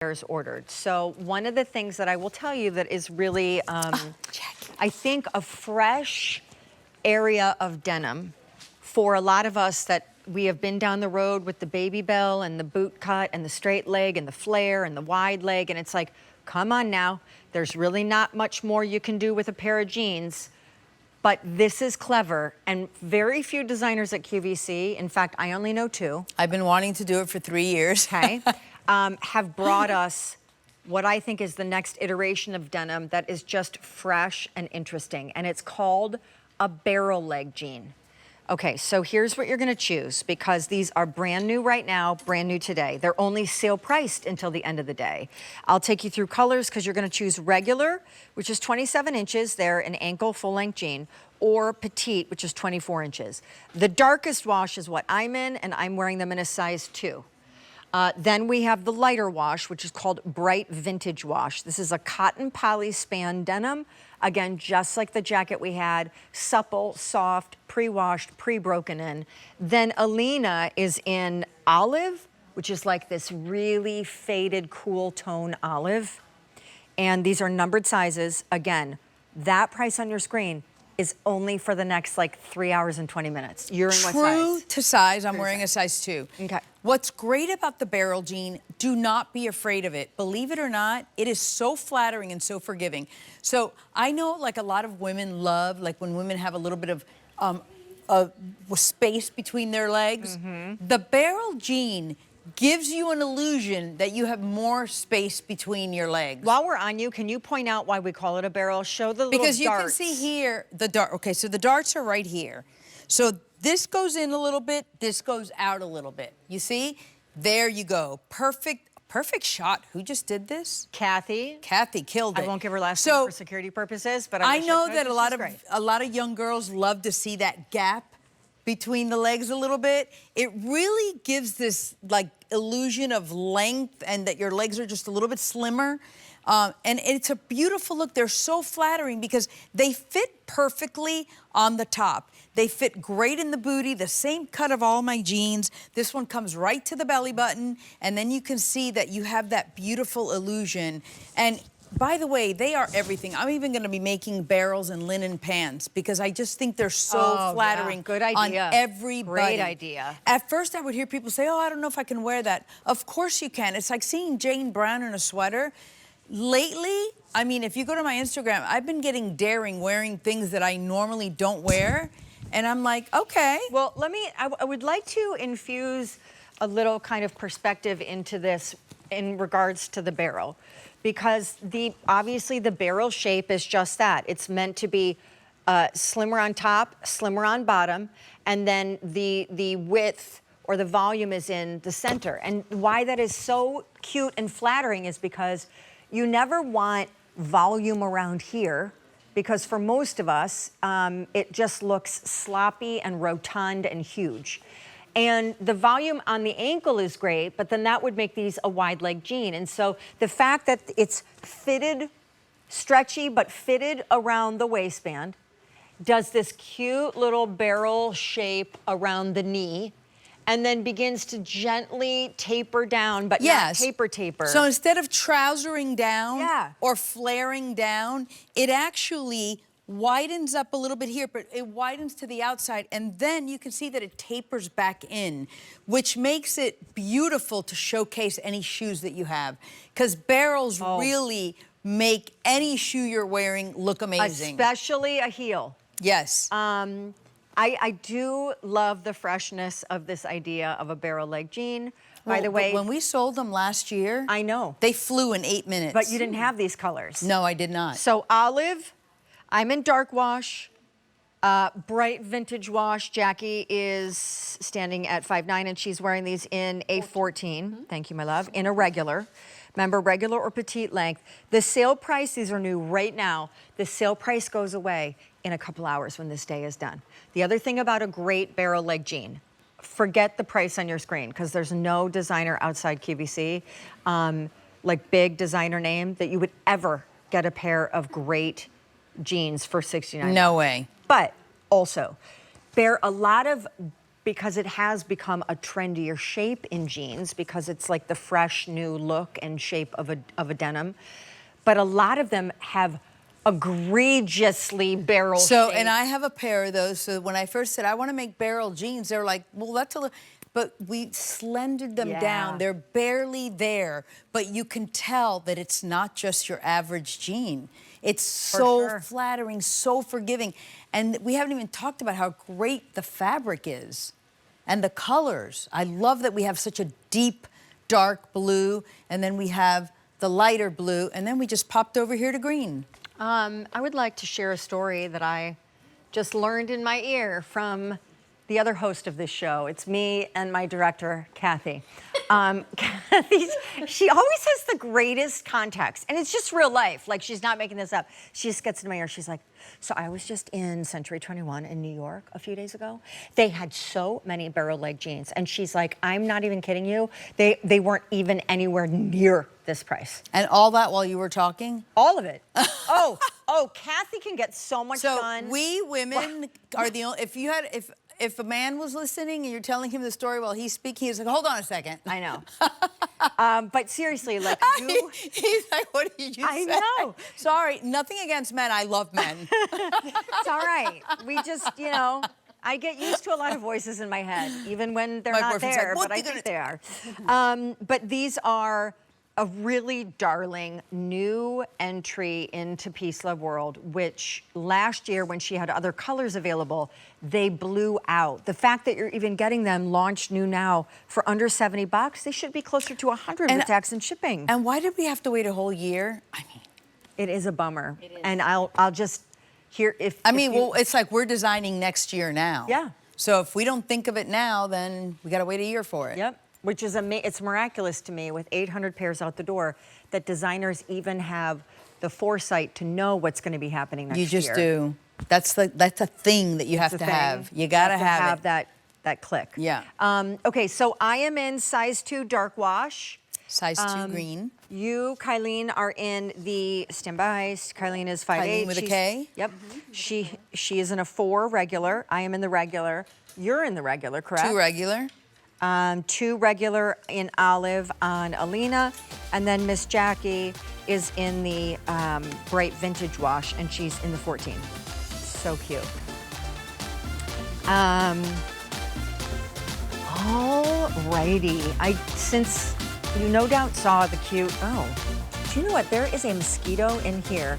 ordered. So one of the things that I will tell you that is really, I think, a fresh area of denim for a lot of us that we have been down the road with the baby bell and the boot cut and the straight leg and the flare and the wide leg, and it's like, come on now, there's really not much more you can do with a pair of jeans. But this is clever, and very few designers at QVC, in fact, I only know 2. I've been wanting to do it for 3 years. Okay, have brought us what I think is the next iteration of denim that is just fresh and interesting, and it's called a barrel leg jean. Okay, so here's what you're gonna choose, because these are brand new right now, brand new today. They're only sale priced until the end of the day. I'll take you through colors because you're gonna choose regular, which is 27 inches. They're an ankle full length jean, or petite, which is 24 inches. The darkest wash is what I'm in, and I'm wearing them in a size 2. Then we have the lighter wash, which is called bright vintage wash. This is a cotton poly span denim. Again, just like the jacket we had, supple, soft, pre-washed, pre-broken in. Then Alina is in olive, which is like this really faded, cool tone olive. And these are numbered sizes. Again, that price on your screen is only for the next like 3 hours and 20 minutes. You're in what size? True to size, I'm wearing a size 2. Okay. What's great about the barrel jean, do not be afraid of it. Believe it or not, it is so flattering and so forgiving. So I know like a lot of women love, like when women have a little bit of space between their legs. The barrel jean gives you an illusion that you have more space between your legs. While we're on you, can you point out why we call it a barrel? Show the little because you darts. can see here the dart. Okay, so the darts are right here. So this goes in a little bit, this goes out a little bit. You see? There you go. Perfect shot. Who just did this? Kathy. Kathy killed it. I won't give her last name for security purposes, but I know that a lot of young girls love to see that gap between the legs a little bit. It really gives this like illusion of length and that your legs are just a little bit slimmer. And it's a beautiful look. They're so flattering because they fit perfectly on the top. They fit great in the booty, the same cut of all my jeans. This one comes right to the belly button, and then you can see that you have that beautiful illusion. And by the way, they are everything. I'm even gonna be making barrels and linen pants because I just think they're so flattering. Yeah. Good idea. On everybody. Great idea. At first I would hear people say, oh, I don't know if I can wear that. Of course you can. It's like seeing Jane Brown in a sweater. Lately, I mean, if you go to my Instagram, I've been getting daring wearing things that I normally don't wear. And I'm like, okay. Well, I would like to infuse a little kind of perspective into this in regards to the barrel. Because obviously the barrel shape is just that. It's meant to be slimmer on top, slimmer on bottom, and then the width or the volume is in the center. And why that is so cute and flattering is because you never want volume around here, because for most of us, it just looks sloppy and rotund and huge. And the volume on the ankle is great, but then that would make these a wide leg jean. And so the fact that it's fitted, stretchy, but fitted around the waistband, does this cute little barrel shape around the knee, and then begins to gently taper down, but not taper. So instead of trousering down or flaring down, it actually widens up a little bit here, but it widens to the outside, and then you can see that it tapers back in, which makes it beautiful to showcase any shoes that you have, because barrels really make any shoe you're wearing look amazing. Especially a heel. Yes. I do love the freshness of this idea of a barrel leg jean. By the way, when we sold them last year, I know. They flew in 8 minutes. But you didn't have these colors. No, I did not. So olive, I'm in dark wash, bright vintage wash. Jackie is standing at 5'9", and she's wearing these in a 14. Thank you, my love. In a regular. Remember, regular or petite length. The sale price, these are new right now. The sale price goes away in a couple hours when this day is done. The other thing about a great barrel leg jean, forget the price on your screen, because there's no designer outside QVC, like big designer name, that you would ever get a pair of great jeans for $69. No way. But also, bear a lot of because it has become a trendier shape in jeans because it's like the fresh new look and shape of a denim. But a lot of them have egregiously barrel shape. And I have a pair of those. So when I first said I want to make barrel jeans, they're like, well, that's a little. But we slendered them down. They're barely there, but you can tell that it's not just your average jean. It's so flattering, so forgiving. And we haven't even talked about how great the fabric is and the colors. I love that we have such a deep, dark blue, and then we have the lighter blue, and then we just popped over here to green. I would like to share a story that I just learned in my ear from the other host of this show. It's me and my director, Kathy. Kathy, she always has the greatest context, and it's just real life. Like, she's not making this up. She just gets into my ear. She's like, so I was just in Century 21 in New York a few days ago. They had so many barrel leg jeans, and she's like, I'm not even kidding you. They weren't even anywhere near this price. And all that while you were talking? All of it. Oh, Kathy can get so much done. So we women are the only, if a man was listening and you're telling him the story while he's speaking, he's like, hold on a second. I know. But seriously, like you... He's like, what did you say? I know. Sorry, nothing against men. I love men. It's all right. We just, you know, I get used to a lot of voices in my head, even when they're not there, like, but I think they are. But these are a really darling new entry into Peace Love World, which last year when she had other colors available, they blew out. The fact that you're even getting them launched new now for under $70, they should be closer to 100 with tax and shipping. And why did we have to wait a whole year? I mean, it is a bummer. It is. And I'll just hear well, it's like we're designing next year now. Yeah. So if we don't think of it now, then we got to wait a year for it. Yep. Which is it's miraculous to me with 800 pairs out the door that designers even have the foresight to know what's going to be happening next year. You just do. That's a thing that you have to have. You got to have that click. Yeah. Okay, so I am in size 2 dark wash. Size 2 green. You, Kylene, are in the, stand by, Kylene is 5'8". Kylene with a K? Yep. She is in a 4 regular. I am in the regular. You're in the regular, correct? 2 regular. 2 regular in olive on Alina, and then Miss Jackie is in the bright vintage wash, and she's in the 14. So cute. Alrighty. Since you no doubt saw the cute, do you know what? There is a mosquito in here.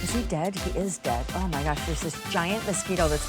Is he dead? He is dead. Oh my gosh, there's this giant mosquito that's